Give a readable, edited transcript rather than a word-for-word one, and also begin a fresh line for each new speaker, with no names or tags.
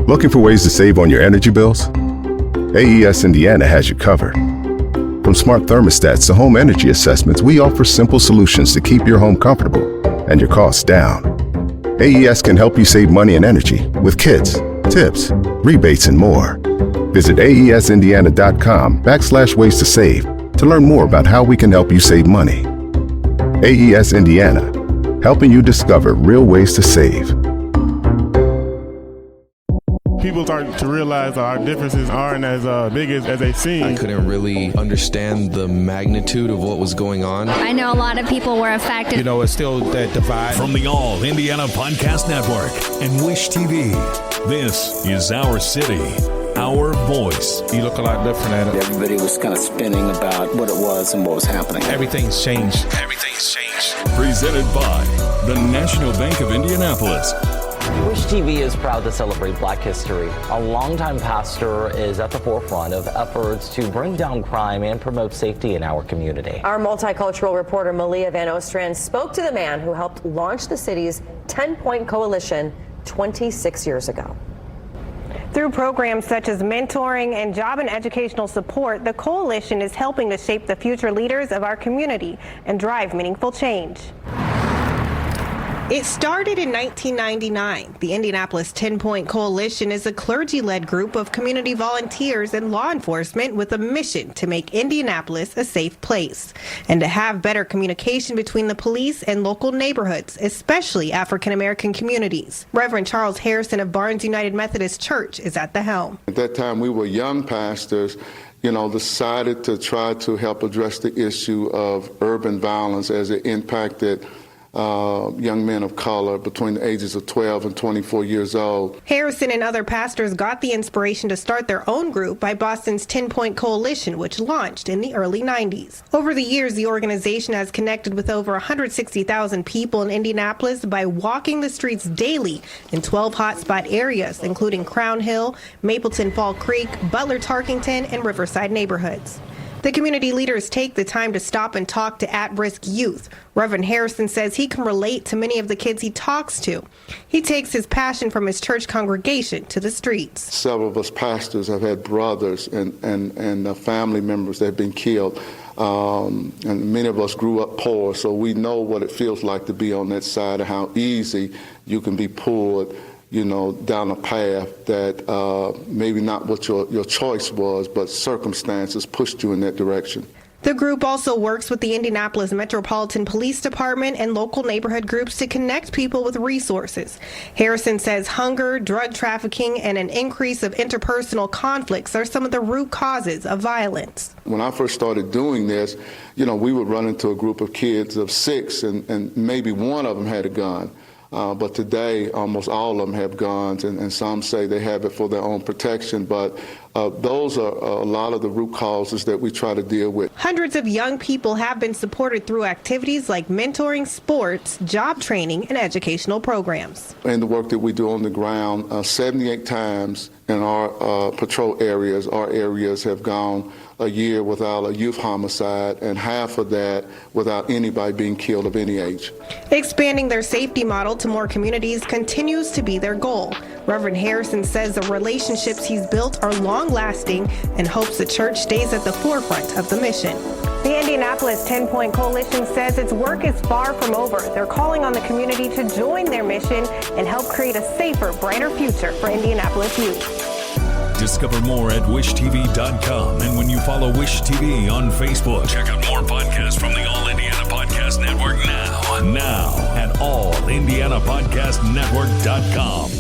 Looking for ways to save on your energy bills? AES Indiana has you covered. From smart thermostats to home energy assessments, we offer simple solutions to keep your home comfortable and your costs down. AES can help you save money and energy with kits, tips, rebates, and more. Visit aesindiana.com/ways to save to learn more about how we can help you save money. AES Indiana, helping you discover real ways to save.
People start to realize our differences aren't as big as they seem.
I couldn't really understand the magnitude of what was going on.
I know a lot of people were affected.
You know, it's still that divide.
From the All Indiana Podcast Network and Wish TV, this is Our City, Our Voice.
You look a lot different at it.
Everybody was kind of spinning about what it was and what was happening.
Everything's changed.
Presented by the National Bank of Indianapolis.
Wish TV is proud to celebrate Black history. A longtime pastor is at the forefront of efforts to bring down crime and promote safety in our community.
Our multicultural reporter Malia Van Ostrand spoke to the man who helped launch the city's 10-Point Coalition 26 years ago.
Through programs such as mentoring and job and educational support, the coalition is helping to shape the future leaders of our community and drive meaningful change. It started in 1999. The Indianapolis TenPoint Coalition is a clergy-led group of community volunteers and law enforcement with a mission to make Indianapolis a safe place and to have better communication between the police and local neighborhoods, especially African-American communities. Reverend Charles Harrison of Barnes United Methodist Church is at the helm.
At that time, we were young pastors, decided to try to help address the issue of urban violence as it impacted young men of color between the ages of 12 and 24 years old.
Harrison and other pastors got the inspiration to start their own group by Boston's 10-Point Coalition, which launched in the early 90s. Over the years, the organization has connected with over 160,000 people in Indianapolis by walking the streets daily in 12 hotspot areas, including Crown Hill, Mapleton-Fall Creek, Butler-Tarkington, and Riverside neighborhoods. The community leaders take the time to stop and talk to at-risk youth. Reverend Harrison says he can relate to many of the kids he talks to. He takes his passion from his church congregation to the streets.
Several of us pastors have had brothers and family members that have been killed. And many of us grew up poor, so we know what it feels like to be on that side and how easy you can be pulled down a path that maybe not what your choice was, but circumstances pushed you in that direction.
The group also works with the Indianapolis Metropolitan Police Department and local neighborhood groups to connect people with resources. Harrison says hunger, drug trafficking, and an increase of interpersonal conflicts are some of the root causes of violence.
When I first started doing this, we would run into a group of kids of 6 and maybe one of them had a gun. But today, almost all of them have guns, and some say they have it for their own protection. But those are a lot of the root causes that we try to deal with.
Hundreds of young people have been supported through activities like mentoring, sports, job training, and educational programs.
And the work that we do on the ground, 78 times in our patrol areas, our areas have gone a year without a youth homicide, and half of that without anybody being killed of any age.
Expanding their safety model to more communities continues to be their goal. Reverend Harrison says the relationships he's built are long-lasting and hopes the church stays at the forefront of the mission. The Indianapolis 10-Point Coalition says its work is far from over. They're calling on the community to join their mission and help create a safer, brighter future for Indianapolis youth.
Discover more at wishtv.com, and when you follow Wish TV on Facebook, check out more podcasts from the All Indiana Podcast Network now at allindianapodcastnetwork.com.